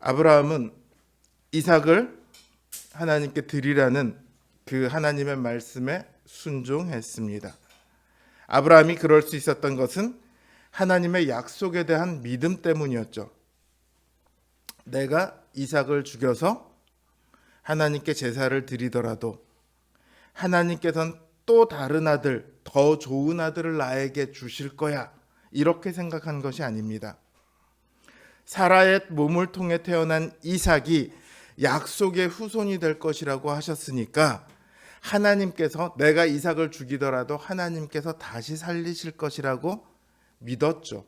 아브라함은 이삭을 하나님께 드리라는 그 하나님의 말씀에 순종했습니다. 아브라함이 그럴 수 있었던 것은 하나님의 약속에 대한 믿음 때문이었죠. 내가 이삭을 죽여서 하나님께 제사를 드리더라도 하나님께서는 또 다른 아들, 더 좋은 아들을 나에게 주실 거야, 이렇게 생각한 것이 아닙니다. 사라의 몸을 통해 태어난 이삭이 약속의 후손이 될 것이라고 하셨으니까 하나님께서 내가 이삭을 죽이더라도 하나님께서 다시 살리실 것이라고 믿었죠.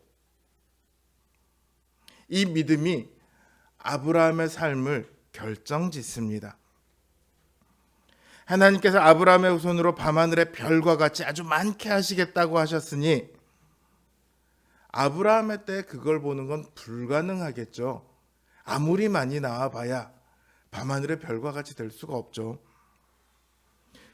이 믿음이 아브라함의 삶을 결정짓습니다. 하나님께서 아브라함의 후손으로 밤하늘의 별과 같이 아주 많게 하시겠다고 하셨으니 아브라함의 때 그걸 보는 건 불가능하겠죠. 아무리 많이 나와봐야 밤하늘의 별과 같이 될 수가 없죠.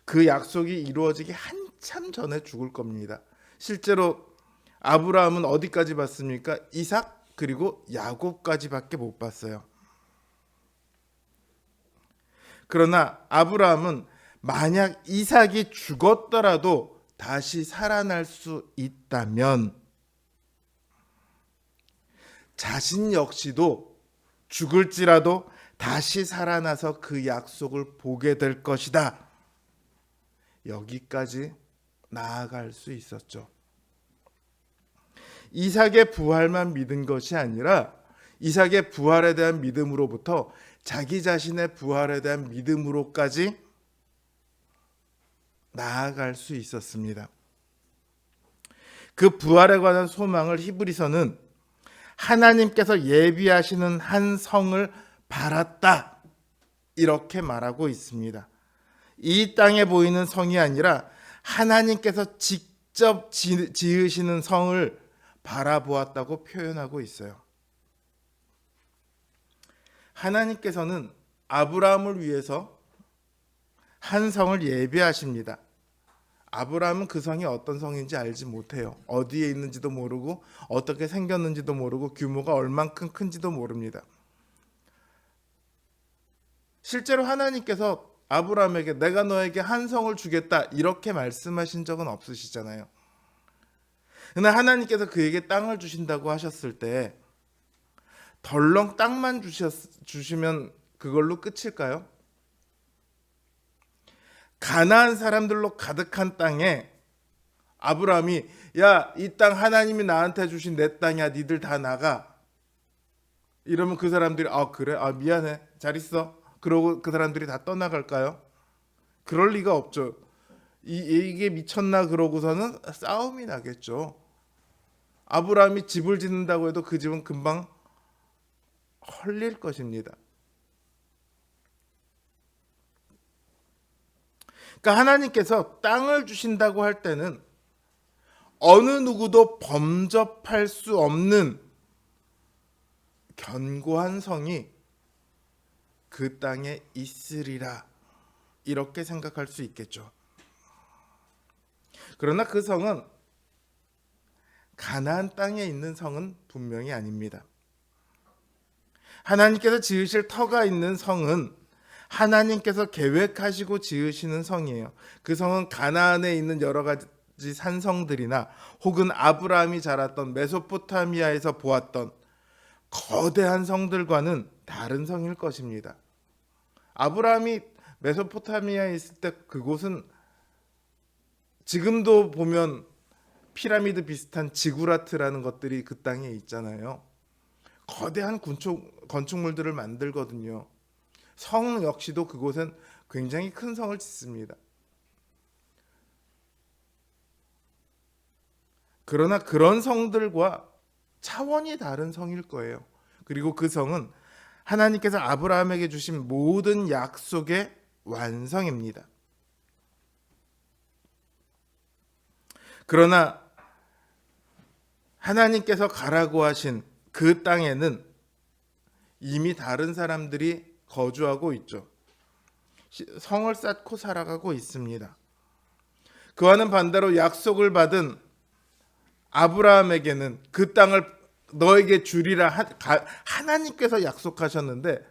그 약속이 이루어지기 한참 전에 죽을 겁니다. 실제로 아브라함은 어디까지 봤습니까? 이삭 그리고 야곱까지밖에 못 봤어요. 그러나 아브라함은 만약 이삭이 죽었더라도 다시 살아날 수 있다면 자신 역시도 죽을지라도 다시 살아나서 그 약속을 보게 될 것이다. 여기까지 나아갈 수 있었죠. 이삭의 부활만 믿은 것이 아니라 이삭의 부활에 대한 믿음으로부터 자기 자신의 부활에 대한 믿음으로까지 나아갈 수 있었습니다. 그 부활에 관한 소망을 히브리서는 하나님께서 예비하시는 한 성을 바랐다, 이렇게 말하고 있습니다. 이 땅에 보이는 성이 아니라 하나님께서 직접 지으시는 성을 바라보았다고 표현하고 있어요. 하나님께서는 아브라함을 위해서 한 성을 예비하십니다. 아브라함은 그 성이 어떤 성인지 알지 못해요. 어디에 있는지도 모르고 어떻게 생겼는지도 모르고 규모가 얼만큼 큰지도 모릅니다. 실제로 하나님께서 아브라함에게 내가 너에게 한 성을 주겠다, 이렇게 말씀하신 적은 없으시잖아요. 그러나 하나님께서 그에게 땅을 주신다고 하셨을 때 덜렁 땅만 주시면 그걸로 끝일까요? 가나안 사람들로 가득한 땅에 아브라함이 야, 이 땅 하나님이 나한테 주신 내 땅이야, 니들 다 나가, 이러면 그 사람들이 그래? 미안해, 잘 있어, 그러고 그 사람들이 다 떠나갈까요? 그럴 리가 없죠. 이게 미쳤나 그러고서는 싸움이 나겠죠. 아브라함이 집을 짓는다고 해도 그 집은 금방 헐릴 것입니다. 그러니까 하나님께서 땅을 주신다고 할 때는 어느 누구도 범접할 수 없는 견고한 성이 그 땅에 있으리라, 이렇게 생각할 수 있겠죠. 그러나 그 성은 가나안 땅에 있는 성은 분명히 아닙니다. 하나님께서 지으실 터가 있는 성은 하나님께서 계획하시고 지으시는 성이에요. 그 성은 가나안에 있는 여러 가지 산성들이나 혹은 아브라함이 자랐던 메소포타미아에서 보았던 거대한 성들과는 다른 성일 것입니다. 아브라함이 메소포타미아에 있을 때 그곳은 지금도 보면 피라미드 비슷한 지구라트라는 것들이 그 땅에 있잖아요. 거대한 건축물들을 만들거든요. 성 역시도 그곳은 굉장히 큰 성을 짓습니다. 그러나 그런 성들과 차원이 다른 성일 거예요. 그리고 그 성은 하나님께서 아브라함에게 주신 모든 약속의 완성입니다. 그러나 하나님께서 가라고 하신 그 땅에는 이미 다른 사람들이 거주하고 있죠. 성을 쌓고 살아가고 있습니다. 그와는 반대로 약속을 받은 아브라함에게는 그 땅을 너에게 주리라 하나님께서 약속하셨는데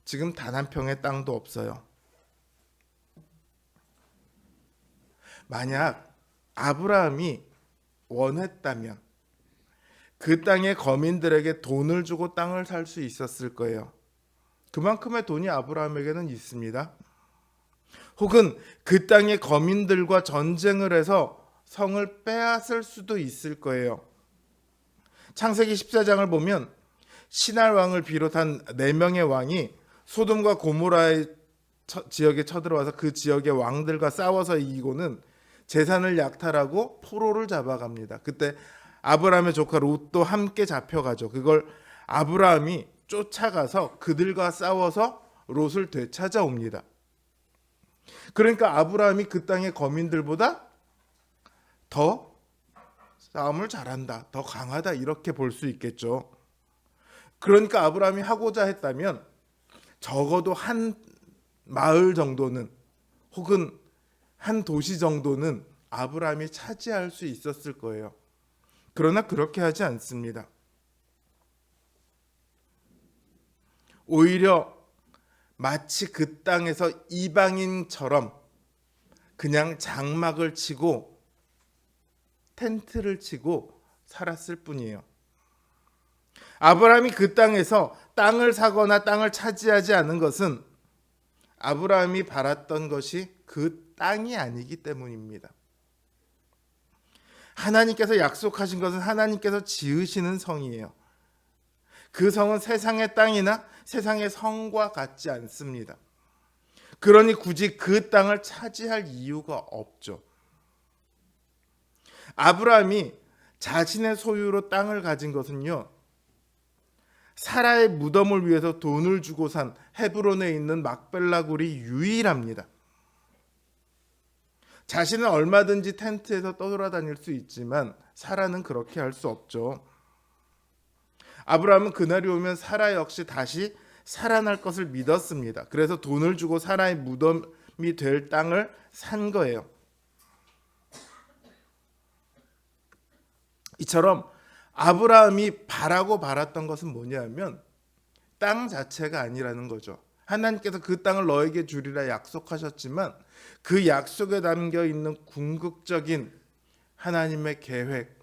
지금 단 한 평의 땅도 없어요. 만약 아브라함이 원했다면 그 땅의 거민들에게 돈을 주고 땅을 살 수 있었을 거예요. 그만큼의 돈이 아브라함에게는 있습니다. 혹은 그 땅의 거민들과 전쟁을 해서 성을 빼앗을 수도 있을 거예요. 창세기 14장을 보면 시날 왕을 비롯한 4명의 왕이 소돔과 고모라의 지역에 쳐들어와서 그 지역의 왕들과 싸워서 이기고는 재산을 약탈하고 포로를 잡아갑니다. 그때 아브라함의 조카 롯도 함께 잡혀가죠. 그걸 아브라함이 쫓아가서 그들과 싸워서 롯을 되찾아옵니다. 그러니까 아브라함이 그 땅의 거민들보다 더 싸움을 잘한다, 더 강하다, 이렇게 볼 수 있겠죠. 그러니까 아브라함이 하고자 했다면 적어도 한 마을 정도는 혹은 한 도시 정도는 아브라함이 차지할 수 있었을 거예요. 그러나 그렇게 하지 않습니다. 오히려 마치 그 땅에서 이방인처럼 그냥 장막을 치고 텐트를 치고 살았을 뿐이에요. 아브라함이 그 땅에서 땅을 사거나 땅을 차지하지 않은 것은 아브라함이 바랐던 것이 그 땅이 아니기 때문입니다. 하나님께서 약속하신 것은 하나님께서 지으시는 성이에요. 그 성은 세상의 땅이나 세상의 성과 같지 않습니다. 그러니 굳이 그 땅을 차지할 이유가 없죠. 아브라함이 자신의 소유로 땅을 가진 것은요, 사라의 무덤을 위해서 돈을 주고 산 헤브론에 있는 막벨라 굴이 유일합니다. 자신은 얼마든지 텐트에서 떠돌아다닐 수 있지만 사라는 그렇게 할 수 없죠. 아브라함은 그날이 오면 사라 역시 다시 살아날 것을 믿었습니다. 그래서 돈을 주고 사라의 무덤이 될 땅을 산 거예요. 이처럼 아브라함이 바랐던 것은 뭐냐면 땅 자체가 아니라는 거죠. 하나님께서 그 땅을 너에게 주리라 약속하셨지만 그 약속에 담겨 있는 궁극적인 하나님의 계획,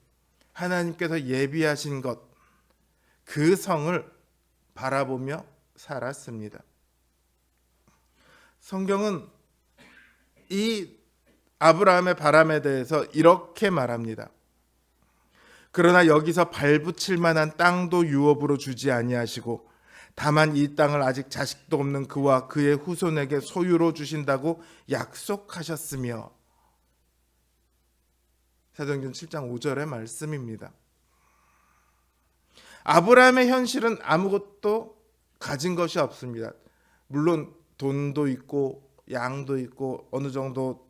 하나님께서 예비하신 것, 그 성을 바라보며 살았습니다. 성경은 이 아브라함의 바람에 대해서 이렇게 말합니다. 그러나 여기서 발붙일 만한 땅도 유업으로 주지 아니하시고 다만 이 땅을 아직 자식도 없는 그와 그의 후손에게 소유로 주신다고 약속하셨으며, 사도행전 7장 5절의 말씀입니다. 아브라함의 현실은 아무것도 가진 것이 없습니다. 물론 돈도 있고 양도 있고 어느 정도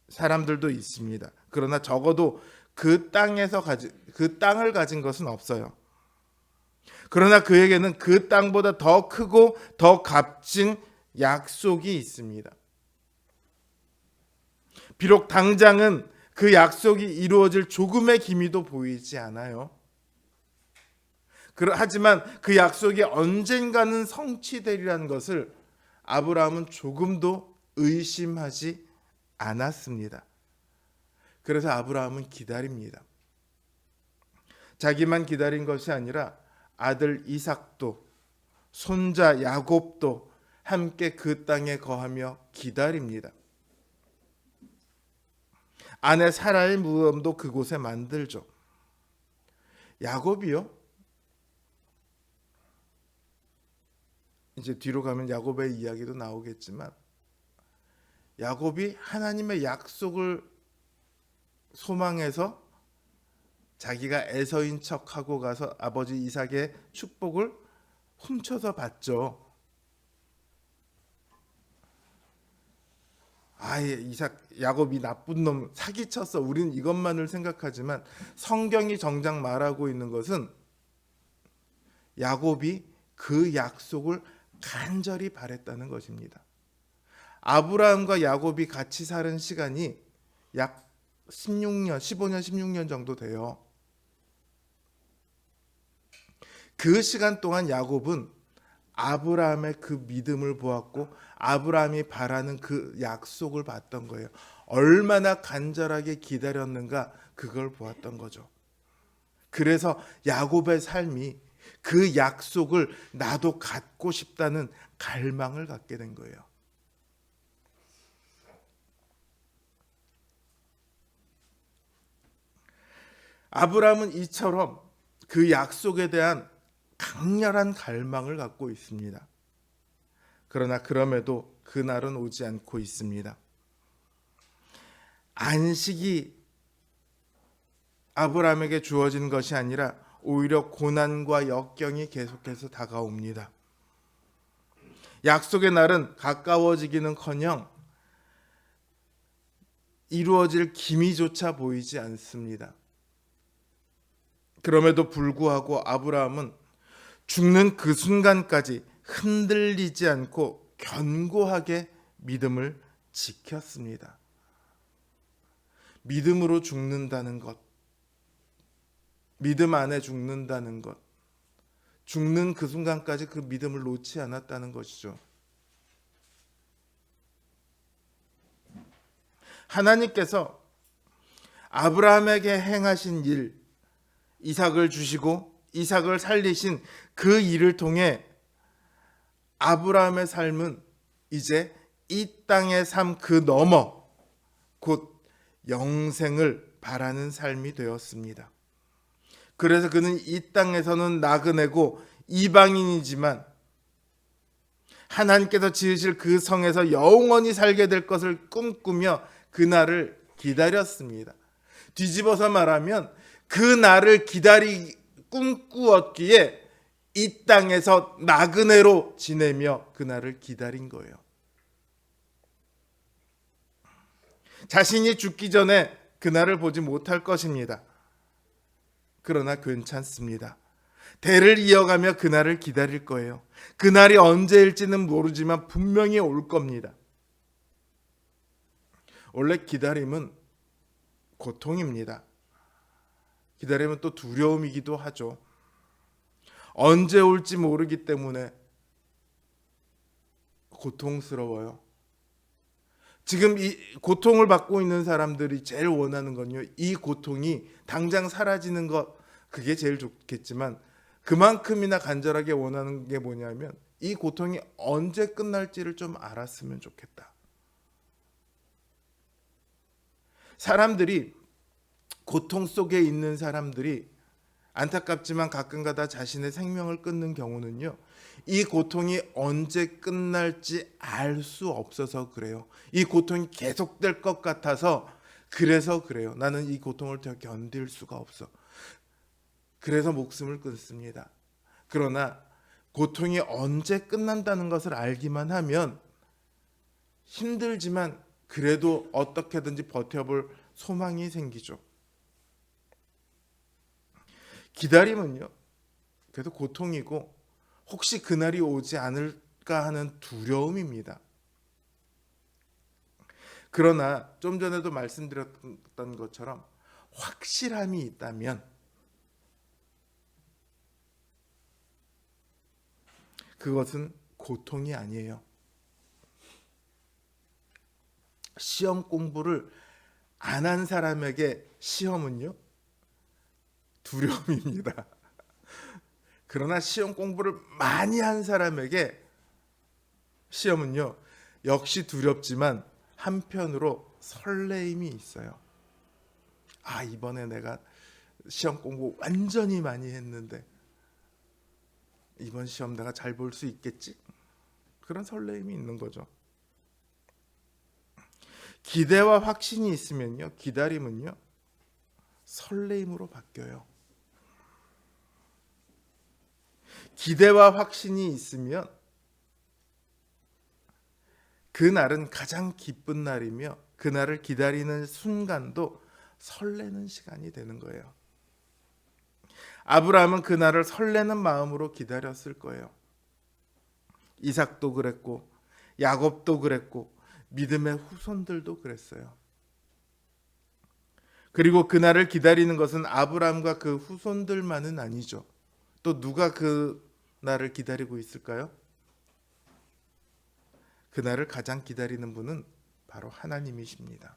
사람들도 있습니다. 그러나 적어도 그 땅을 가진 것은 없어요. 그러나 그에게는 그 땅보다 더 크고 더 값진 약속이 있습니다. 비록 당장은 그 약속이 이루어질 조금의 기미도 보이지 않아요. 하지만 그 약속이 언젠가는 성취되리라는 것을 아브라함은 조금도 의심하지 않았습니다. 그래서 아브라함은 기다립니다. 자기만 기다린 것이 아니라 아들 이삭도 손자 야곱도 함께 그 땅에 거하며 기다립니다. 아내 사라의 무덤도 그곳에 만들죠. 야곱이요? 이제 뒤로 가면 야곱의 이야기도 나오겠지만 야곱이 하나님의 약속을 소망해서 자기가 에서인 척하고 가서 아버지 이삭의 축복을 훔쳐서 받죠. 야곱이 나쁜 놈, 사기쳤어. 우리는 이것만을 생각하지만 성경이 정작 말하고 있는 것은 야곱이 그 약속을 간절히 바랬다는 것입니다. 아브라함과 야곱이 같이 사는 시간이 약 15년 정도 돼요. 그 시간 동안 야곱은 아브라함의 그 믿음을 보았고 아브라함이 바라는 그 약속을 봤던 거예요. 얼마나 간절하게 기다렸는가 그걸 보았던 거죠. 그래서 야곱의 삶이 그 약속을 나도 갖고 싶다는 갈망을 갖게 된 거예요. 아브라함은 이처럼 그 약속에 대한 강렬한 갈망을 갖고 있습니다. 그러나 그럼에도 그날은 오지 않고 있습니다. 안식이 아브라함에게 주어진 것이 아니라 오히려 고난과 역경이 계속해서 다가옵니다. 약속의 날은 가까워지기는커녕 이루어질 기미조차 보이지 않습니다. 그럼에도 불구하고 아브라함은 죽는 그 순간까지 흔들리지 않고 견고하게 믿음을 지켰습니다. 믿음으로 죽는다는 것, 믿음 안에 죽는다는 것, 죽는 그 순간까지 그 믿음을 놓지 않았다는 것이죠. 하나님께서 아브라함에게 행하신 일, 이삭을 주시고 이삭을 살리신 그 일을 통해 아브라함의 삶은 이제 이 땅의 삶 그 너머 곧 영생을 바라는 삶이 되었습니다. 그래서 그는 이 땅에서는 나그네고 이방인이지만 하나님께서 지으실 그 성에서 영원히 살게 될 것을 꿈꾸며 그날을 기다렸습니다. 뒤집어서 말하면 그 날을 꿈꾸었기에 이 땅에서 나그네로 지내며 그날을 기다린 거예요. 자신이 죽기 전에 그날을 보지 못할 것입니다. 그러나 괜찮습니다. 대를 이어가며 그날을 기다릴 거예요. 그날이 언제일지는 모르지만 분명히 올 겁니다. 원래 기다림은 고통입니다. 기다림은 또 두려움이기도 하죠. 언제 올지 모르기 때문에 고통스러워요. 지금 이 고통을 받고 있는 사람들이 제일 원하는 건요, 이 고통이 당장 사라지는 것, 그게 제일 좋겠지만 그만큼이나 간절하게 원하는 게 뭐냐면 이 고통이 언제 끝날지를 좀 알았으면 좋겠다. 사람들이, 고통 속에 있는 사람들이 안타깝지만 가끔가다 자신의 생명을 끊는 경우는요, 이 고통이 언제 끝날지 알 수 없어서 그래요. 이 고통이 계속될 것 같아서 그래서 그래요. 나는 이 고통을 더 견딜 수가 없어. 그래서 목숨을 끊습니다. 그러나 고통이 언제 끝난다는 것을 알기만 하면 힘들지만 그래도 어떻게든지 버텨볼 소망이 생기죠. 기다림은요, 그래도 고통이고 혹시 그날이 오지 않을까 하는 두려움입니다. 그러나 좀 전에도 말씀드렸던 것처럼 확실함이 있다면 그것은 고통이 아니에요. 시험 공부를 안 한 사람에게 시험은요, 두려움입니다. 그러나 시험 공부를 많이 한 사람에게 시험은요, 역시 두렵지만 한편으로 설레임이 있어요. 아, 이번에 내가 시험 공부 완전히 많이 했는데 이번 시험 내가 잘 볼 수 있겠지? 그런 설레임이 있는 거죠. 기대와 확신이 있으면요, 기다림은요, 설레임으로 바뀌어요. 기대와 확신이 있으면 그날은 가장 기쁜 날이며 그날을 기다리는 순간도 설레는 시간이 되는 거예요. 아브라함은 그날을 설레는 마음으로 기다렸을 거예요. 이삭도 그랬고 야곱도 그랬고 믿음의 후손들도 그랬어요. 그리고 그날을 기다리는 것은 아브라함과 그 후손들만은 아니죠. 또 누가 그 날을 기다리고 있을까요? 그 날을 가장 기다리는 분은 바로 하나님이십니다.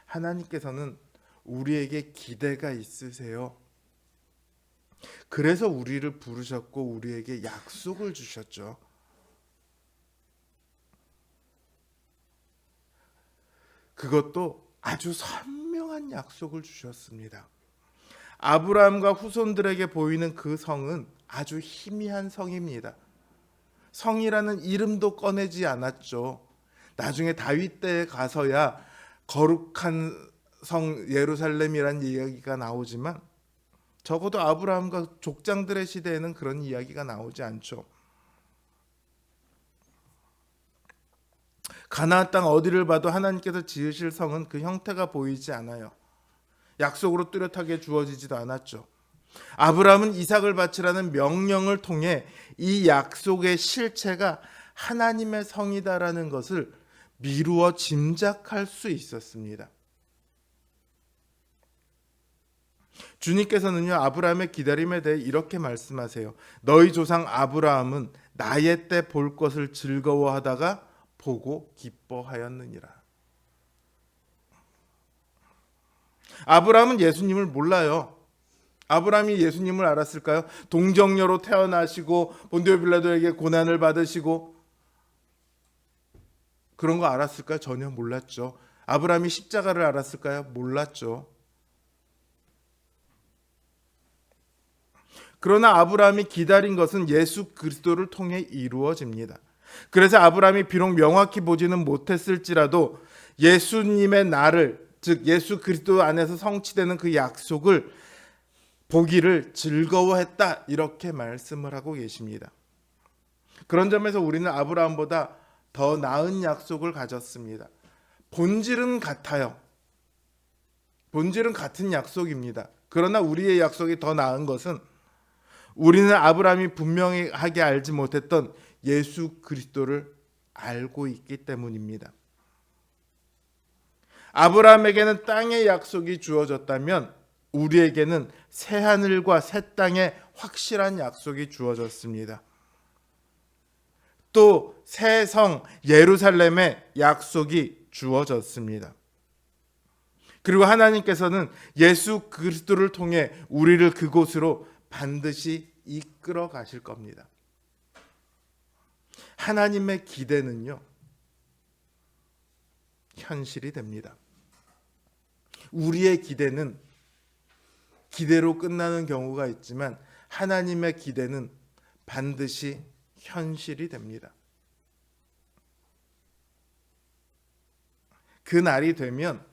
하나님께서는 우리에게 기대가 있으세요. 그래서 우리를 부르셨고 우리에게 약속을 주셨죠. 그것도 아주 선명한 약속을 주셨습니다. 아브라함과 후손들에게 보이는 그 성은 아주 희미한 성입니다. 성이라는 이름도 꺼내지 않았죠. 나중에 다윗 때에 가서야 거룩한 성 예루살렘이란 이야기가 나오지만 적어도 아브라함과 족장들의 시대에는 그런 이야기가 나오지 않죠. 가나안 땅 어디를 봐도 하나님께서 지으실 성은 그 형태가 보이지 않아요. 약속으로 뚜렷하게 주어지지도 않았죠. 아브라함은 이삭을 바치라는 명령을 통해 이 약속의 실체가 하나님의 성이다라는 것을 미루어 짐작할 수 있었습니다. 주님께서는요, 아브라함의 기다림에 대해 이렇게 말씀하세요. 너희 조상 아브라함은 나의 때 볼 것을 즐거워하다가 보고 기뻐하였느니라. 아브라함은 예수님을 몰라요. 아브라함이 예수님을 알았을까요? 동정녀로 태어나시고 본디오 빌라도에게 고난을 받으시고 그런 거 알았을까요? 전혀 몰랐죠. 아브라함이 십자가를 알았을까요? 몰랐죠. 그러나 아브라함이 기다린 것은 예수 그리스도를 통해 이루어집니다. 그래서 아브라함이 비록 명확히 보지는 못했을지라도 예수님의 날을, 즉 예수 그리스도 안에서 성취되는 그 약속을 보기를 즐거워했다, 이렇게 말씀을 하고 계십니다. 그런 점에서 우리는 아브라함보다 더 나은 약속을 가졌습니다. 본질은 같아요. 본질은 같은 약속입니다. 그러나 우리의 약속이 더 나은 것은 우리는 아브라함이 분명하게 알지 못했던 예수 그리스도를 알고 있기 때문입니다. 아브라함에게는 땅의 약속이 주어졌다면 우리에게는 새 하늘과 새 땅의 확실한 약속이 주어졌습니다. 또 새 성 예루살렘의 약속이 주어졌습니다. 그리고 하나님께서는 예수 그리스도를 통해 우리를 그곳으로 반드시 이끌어 가실 겁니다. 하나님의 기대는요, 현실이 됩니다. 우리의 기대는 기대로 끝나는 경우가 있지만 하나님의 기대는 반드시 현실이 됩니다. 그 날이 되면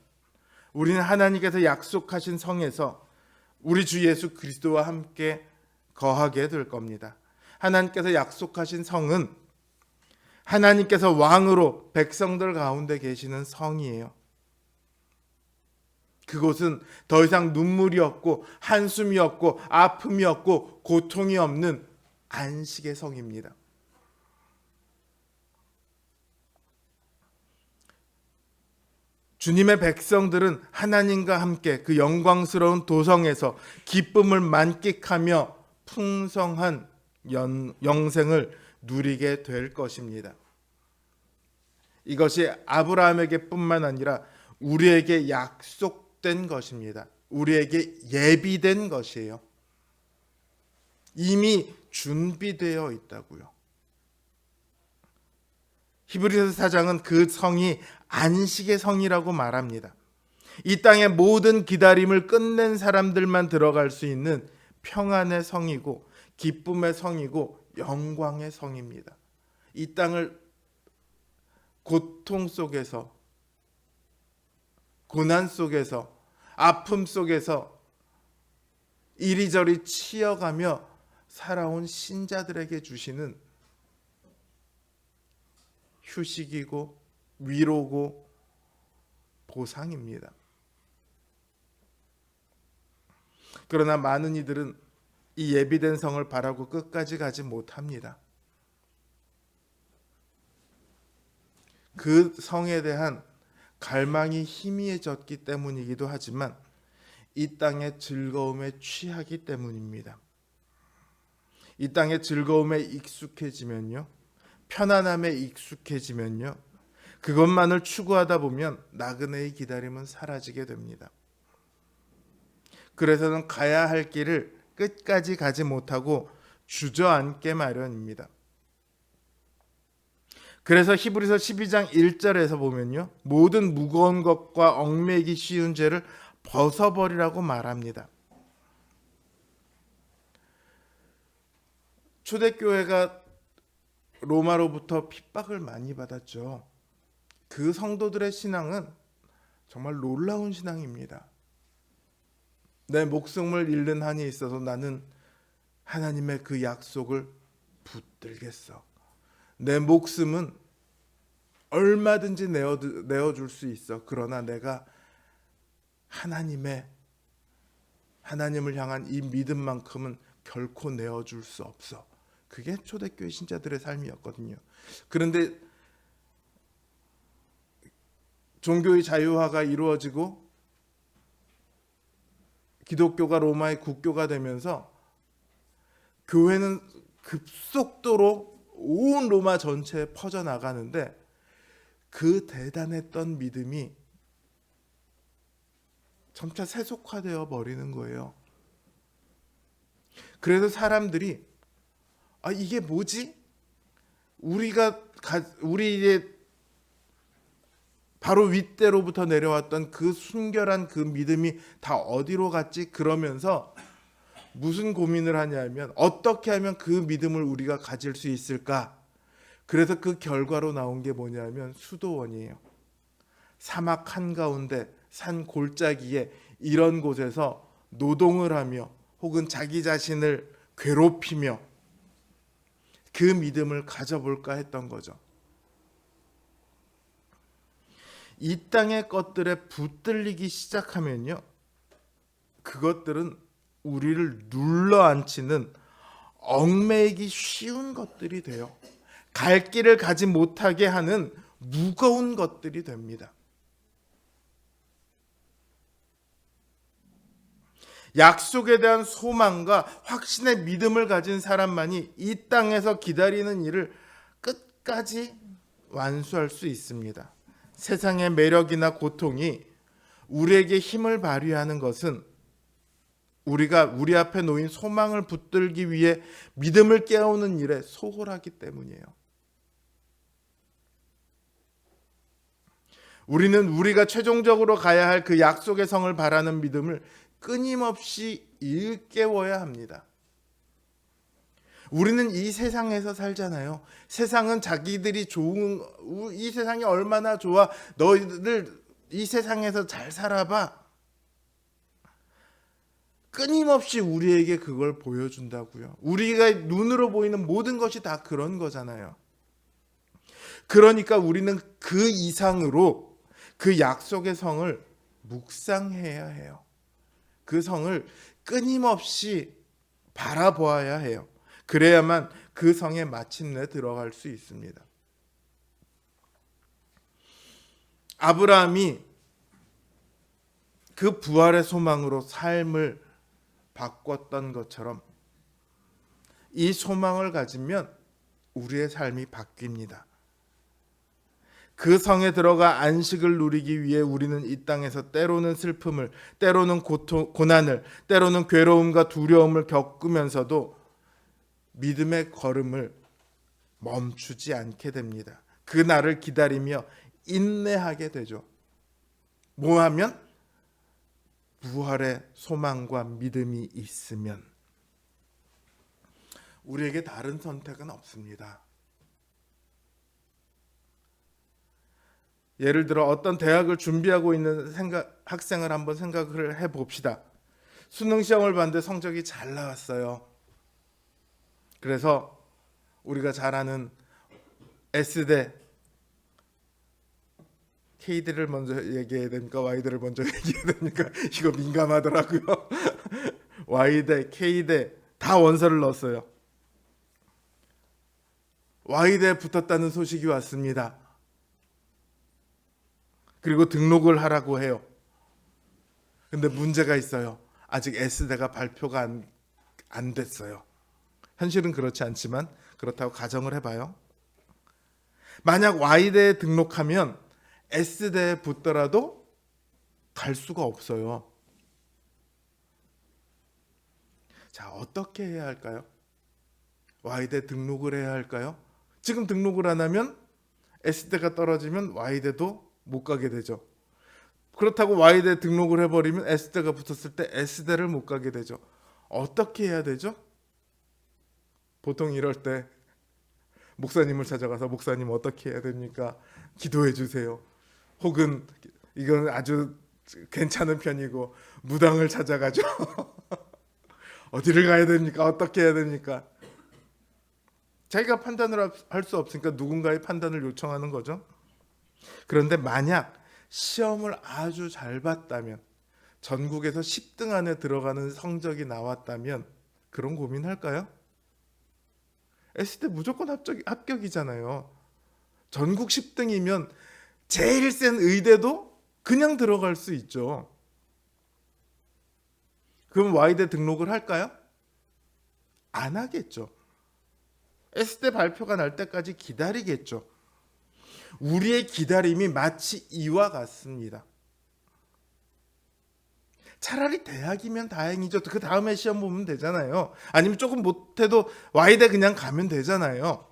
우리는 하나님께서 약속하신 성에서 우리 주 예수 그리스도와 함께 거하게 될 겁니다. 하나님께서 약속하신 성은 하나님께서 왕으로 백성들 가운데 계시는 성이에요. 그곳은 더 이상 눈물이 없고 한숨이 없고 아픔이 없고 고통이 없는 안식의 성입니다. 주님의 백성들은 하나님과 함께 그 영광스러운 도성에서 기쁨을 만끽하며 풍성한 영생을 누리게 될 것입니다. 이것이 아브라함에게 뿐만 아니라 우리에게 약속된 것입니다. 우리에게 예비된 것이에요. 이미 준비되어 있다고요. 히브리서 4장은 그 성이 안식의 성이라고 말합니다. 이 땅의 모든 기다림을 끝낸 사람들만 들어갈 수 있는 평안의 성이고 기쁨의 성이고 영광의 성입니다. 이 땅을 고통 속에서, 고난 속에서, 아픔 속에서 이리저리 치여가며 살아온 신자들에게 주시는 휴식이고 위로고 보상입니다. 그러나 많은 이들은 이 예비된 성을 바라고 끝까지 가지 못합니다. 그 성에 대한 갈망이 희미해졌기 때문이기도 하지만 이 땅의 즐거움에 취하기 때문입니다. 이 땅의 즐거움에 익숙해지면요, 편안함에 익숙해지면요, 그것만을 추구하다 보면 나그네의 기다림은 사라지게 됩니다. 그래서는 가야 할 길을 끝까지 가지 못하고 주저앉게 마련입니다. 그래서 히브리서 12장 1절에서 보면요, 모든 무거운 것과 얽매이기 쉬운 죄를 벗어버리라고 말합니다. 초대교회가 로마로부터 핍박을 많이 받았죠. 그 성도들의 신앙은 정말 놀라운 신앙입니다. 내 목숨을 잃는 한이 있어서 나는 하나님의 그 약속을 붙들겠어. 내 목숨은 얼마든지 내어줄 수 있어. 그러나 내가 하나님을 향한 이 믿음만큼은 결코 내어줄 수 없어. 그게 초대교회 신자들의 삶이었거든요. 그런데 종교의 자유화가 이루어지고 기독교가 로마의 국교가 되면서 교회는 급속도로 온 로마 전체에 퍼져나가는데 그 대단했던 믿음이 점차 세속화되어 버리는 거예요. 그래서 사람들이 이게 뭐지? 우리의 바로 윗대로부터 내려왔던 그 순결한 그 믿음이 다 어디로 갔지? 그러면서 무슨 고민을 하냐면 어떻게 하면 그 믿음을 우리가 가질 수 있을까? 그래서 그 결과로 나온 게 뭐냐면 수도원이에요. 사막 한가운데 산 골짜기에 이런 곳에서 노동을 하며 혹은 자기 자신을 괴롭히며 그 믿음을 가져볼까 했던 거죠. 이 땅의 것들에 붙들리기 시작하면요, 그것들은 우리를 눌러앉히는 얽매이기 쉬운 것들이 돼요. 갈 길을 가지 못하게 하는 무거운 것들이 됩니다. 약속에 대한 소망과 확신의 믿음을 가진 사람만이 이 땅에서 기다리는 일을 끝까지 완수할 수 있습니다. 세상의 매력이나 고통이 우리에게 힘을 발휘하는 것은 우리가 우리 앞에 놓인 소망을 붙들기 위해 믿음을 깨우는 일에 소홀하기 때문이에요. 우리는 우리가 최종적으로 가야 할 그 약속의 성을 바라는 믿음을 끊임없이 일깨워야 합니다. 우리는 이 세상에서 살잖아요. 세상은 자기들이 이 세상이 얼마나 좋아, 너희들 이 세상에서 잘 살아봐, 끊임없이 우리에게 그걸 보여준다고요. 우리가 눈으로 보이는 모든 것이 다 그런 거잖아요. 그러니까 우리는 그 이상으로 그 약속의 성을 묵상해야 해요. 그 성을 끊임없이 바라보아야 해요. 그래야만 그 성에 마침내 들어갈 수 있습니다. 아브라함이 그 부활의 소망으로 삶을 바꿨던 것처럼 이 소망을 가지면 우리의 삶이 바뀝니다. 그 성에 들어가 안식을 누리기 위해 우리는 이 땅에서 때로는 슬픔을, 때로는 고난을, 때로는 괴로움과 두려움을 겪으면서도 믿음의 걸음을 멈추지 않게 됩니다. 그 날을 기다리며 인내하게 되죠. 뭐 하면? 부활의 소망과 믿음이 있으면. 우리에게 다른 선택은 없습니다. 예를 들어 어떤 대학을 준비하고 있는 학생을 한번 생각을 해봅시다. 수능 시험을 봤는데 성적이 잘 나왔어요. 그래서 우리가 잘 아는 S대, K대를 먼저 얘기해야 됩니까? Y대를 먼저 얘기해야 됩니까? 이거 민감하더라고요. Y대, K대 다 원서를 넣었어요. Y대에 붙었다는 소식이 왔습니다. 그리고 등록을 하라고 해요. 근데 문제가 있어요. 아직 S대가 발표가 안 됐어요. 현실은 그렇지 않지만 그렇다고 가정을 해봐요. 만약 Y대에 등록하면 S대에 붙더라도 갈 수가 없어요. 자, 어떻게 해야 할까요? Y대 등록을 해야 할까요? 지금 등록을 안 하면 S대가 떨어지면 Y대도 못 가게 되죠. 그렇다고 Y대 등록을 해버리면 S대가 붙었을 때 S대를 못 가게 되죠. 어떻게 해야 되죠? 보통 이럴 때 목사님을 찾아가서 목사님 어떻게 해야 됩니까? 기도해 주세요. 혹은 이건 아주 괜찮은 편이고 무당을 찾아가죠. 어디를 가야 됩니까? 어떻게 해야 됩니까? 자기가 판단을 할 수 없으니까 누군가의 판단을 요청하는 거죠. 그런데 만약 시험을 아주 잘 봤다면, 전국에서 10등 안에 들어가는 성적이 나왔다면 그런 고민할까요? S대 무조건 합격이잖아요. 전국 10등이면 제일 센 의대도 그냥 들어갈 수 있죠. 그럼 Y대 등록을 할까요? 안 하겠죠. S대 발표가 날 때까지 기다리겠죠. 우리의 기다림이 마치 이와 같습니다. 차라리 대학이면 다행이죠. 그 다음에 시험 보면 되잖아요. 아니면 조금 못해도 Y대 그냥 가면 되잖아요.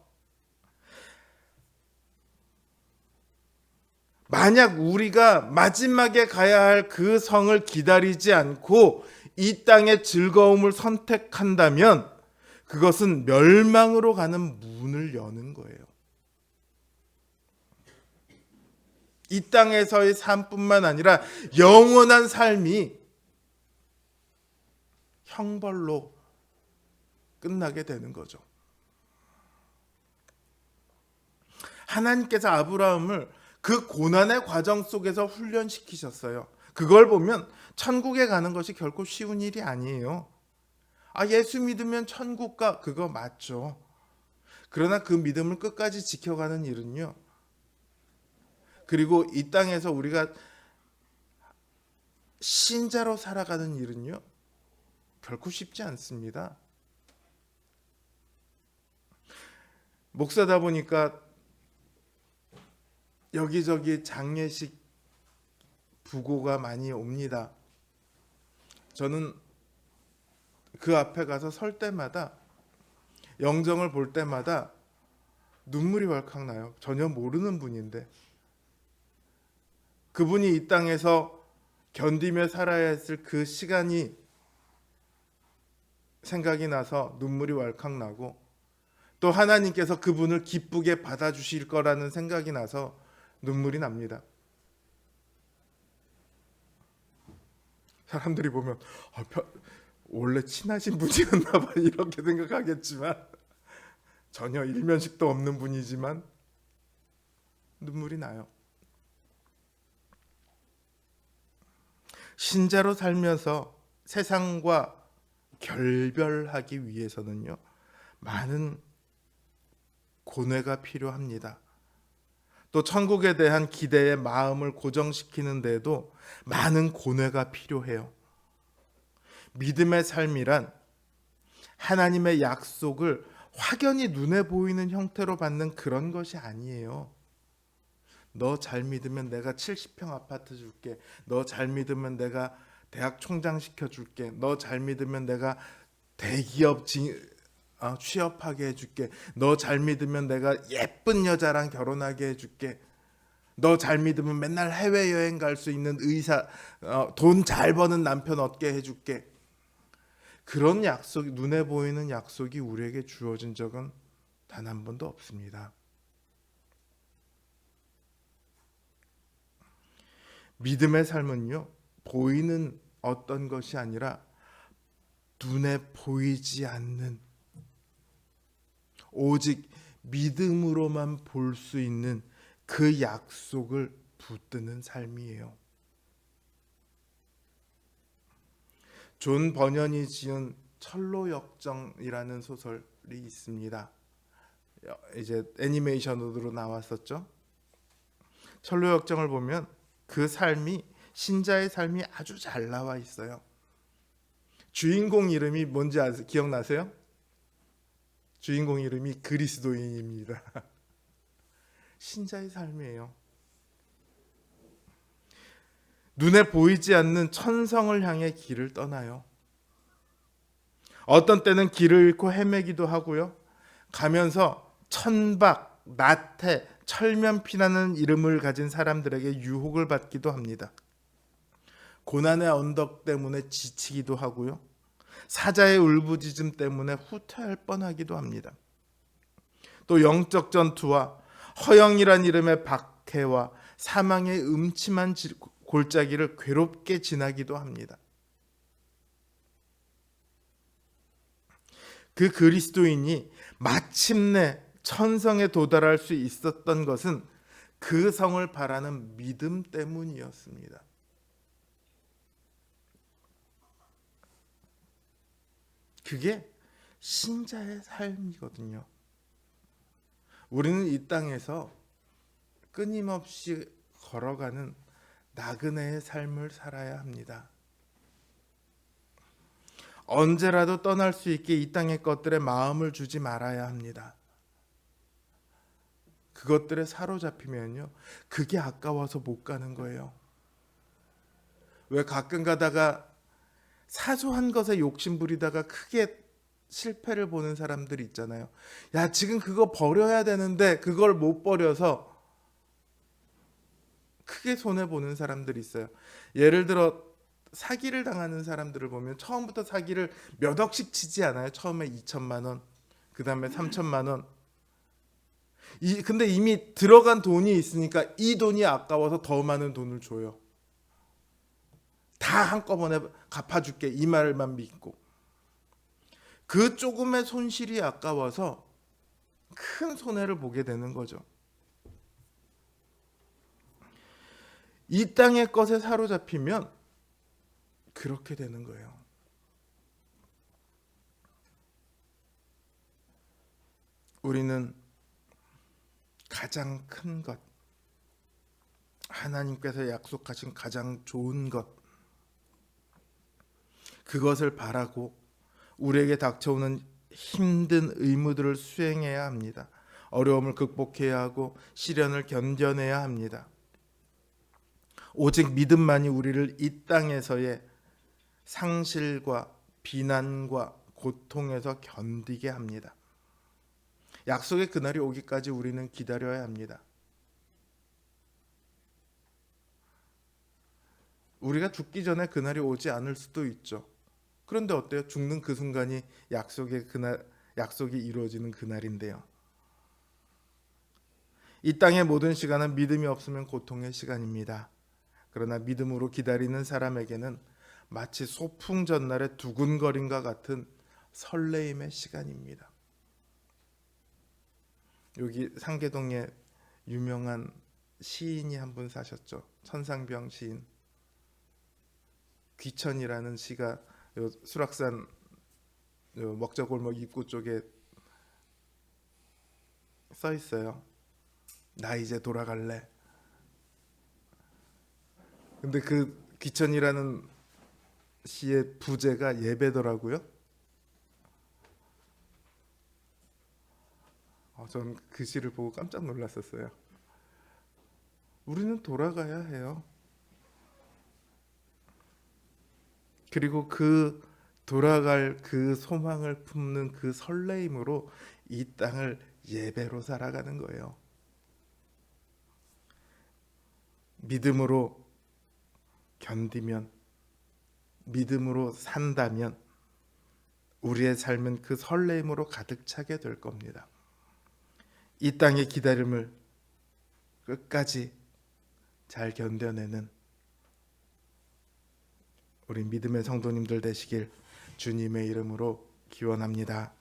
만약 우리가 마지막에 가야 할 그 성을 기다리지 않고 이 땅의 즐거움을 선택한다면 그것은 멸망으로 가는 문을 여는 거예요. 이 땅에서의 삶뿐만 아니라 영원한 삶이 형벌로 끝나게 되는 거죠. 하나님께서 아브라함을 그 고난의 과정 속에서 훈련시키셨어요. 그걸 보면 천국에 가는 것이 결코 쉬운 일이 아니에요. 예수 믿으면 천국 가, 그거 맞죠. 그러나 그 믿음을 끝까지 지켜가는 일은요. 그리고 이 땅에서 우리가 신자로 살아가는 일은요. 결코 쉽지 않습니다. 목사다 보니까 여기저기 장례식 부고가 많이 옵니다. 저는 그 앞에 가서 설 때마다, 영정을 볼 때마다 눈물이 왈칵 나요. 전혀 모르는 분인데 그분이 이 땅에서 견디며 살아야 했을 그 시간이 생각이 나서 눈물이 왈칵 나고, 또 하나님께서 그분을 기쁘게 받아주실 거라는 생각이 나서 눈물이 납니다. 사람들이 보면 원래 친하신 분이었나 봐 이렇게 생각하겠지만 전혀 일면식도 없는 분이지만 눈물이 나요. 신자로 살면서 세상과 결별하기 위해서는요, 많은 고뇌가 필요합니다. 또 천국에 대한 기대의 마음을 고정시키는 데도 많은 고뇌가 필요해요. 믿음의 삶이란 하나님의 약속을 확연히 눈에 보이는 형태로 받는 그런 것이 아니에요. 너 잘 믿으면 내가 70평 아파트 줄게. 너 잘 믿으면 내가 대학 총장 시켜줄게. 너 잘 믿으면 내가 대기업 취업하게 해줄게. 너 잘 믿으면 내가 예쁜 여자랑 결혼하게 해줄게. 너 잘 믿으면 맨날 해외여행 갈 수 있는 의사, 돈 잘 버는 남편 얻게 해줄게. 그런 약속이, 눈에 보이는 약속이 우리에게 주어진 적은 단 한 번도 없습니다. 믿음의 삶은요, 보이는 어떤 것이 아니라 눈에 보이지 않는, 오직 믿음으로만 볼 수 있는 그 약속을 붙드는 삶이에요. 존 버년이 지은 철로역정이라는 소설이 있습니다. 이제 애니메이션으로 나왔었죠. 철로역정을 보면 그 삶이 신자의 삶이 아주 잘 나와 있어요. 주인공 이름이 뭔지 기억나세요? 주인공 이름이 그리스도인입니다. 신자의 삶이에요. 눈에 보이지 않는 천성을 향해 길을 떠나요. 어떤 때는 길을 잃고 헤매기도 하고요. 가면서 천박, 나태, 철면피라는 이름을 가진 사람들에게 유혹을 받기도 합니다. 고난의 언덕 때문에 지치기도 하고요. 사자의 울부짖음 때문에 후퇴할 뻔하기도 합니다. 또 영적 전투와 허영이란 이름의 박해와 사망의 음침한 골짜기를 괴롭게 지나기도 합니다. 그 그리스도인이 마침내 천성에 도달할 수 있었던 것은 그 성을 바라는 믿음 때문이었습니다. 그게 신자의 삶이거든요. 우리는 이 땅에서 끊임없이 걸어가는 나그네의 삶을 살아야 합니다. 언제라도 떠날 수 있게 이 땅의 것들에 마음을 주지 말아야 합니다. 그것들에 사로잡히면요, 그게 아까워서 못 가는 거예요. 왜 가끔 가다가 사소한 것에 욕심 부리다가 크게 실패를 보는 사람들이 있잖아요. 야, 지금 그거 버려야 되는데 그걸 못 버려서 크게 손해보는 사람들이 있어요. 예를 들어 사기를 당하는 사람들을 보면 처음부터 사기를 몇 억씩 치지 않아요. 처음에 2천만 원, 그 다음에 3천만 원. 근데 이미 들어간 돈이 있으니까 이 돈이 아까워서 더 많은 돈을 줘요. 다 한꺼번에 갚아줄게, 이 말만 믿고. 그 조금의 손실이 아까워서 큰 손해를 보게 되는 거죠. 이 땅의 것에 사로잡히면 그렇게 되는 거예요. 우리는 가장 큰 것, 하나님께서 약속하신 가장 좋은 것, 그것을 바라고 우리에게 닥쳐오는 힘든 의무들을 수행해야 합니다. 어려움을 극복해야 하고 시련을 견뎌내야 합니다. 오직 믿음만이 우리를 이 땅에서의 상실과 비난과 고통에서 견디게 합니다. 약속의 그날이 오기까지 우리는 기다려야 합니다. 우리가 죽기 전에 그날이 오지 않을 수도 있죠. 그런데 어때요? 죽는 그 순간이 약속이 이루어지는 그날인데요. 이 땅의 모든 시간은 믿음이 없으면 고통의 시간입니다. 그러나 믿음으로 기다리는 사람에게는 마치 소풍 전날의 두근거림과 같은 설레임의 시간입니다. 여기 상계동에 유명한 시인이 한 분 사셨죠. 천상병 시인. 귀천이라는 시가 수락산 먹자골목 입구 쪽에 써 있어요. 나 이제 돌아갈래. 근데 그 귀천이라는 시의 부제가 예배더라고요. 전 그 시를 보고 깜짝 놀랐었어요. 우리는 돌아가야 해요. 그리고 그 돌아갈 그 소망을 품는 그 설레임으로 이 땅을 예배로 살아가는 거예요. 믿음으로 견디면, 믿음으로 산다면 우리의 삶은 그 설레임으로 가득 차게 될 겁니다. 이 땅의 기다림을 끝까지 잘 견뎌내는 우리 믿음의 성도님들 되시길 주님의 이름으로 기원합니다.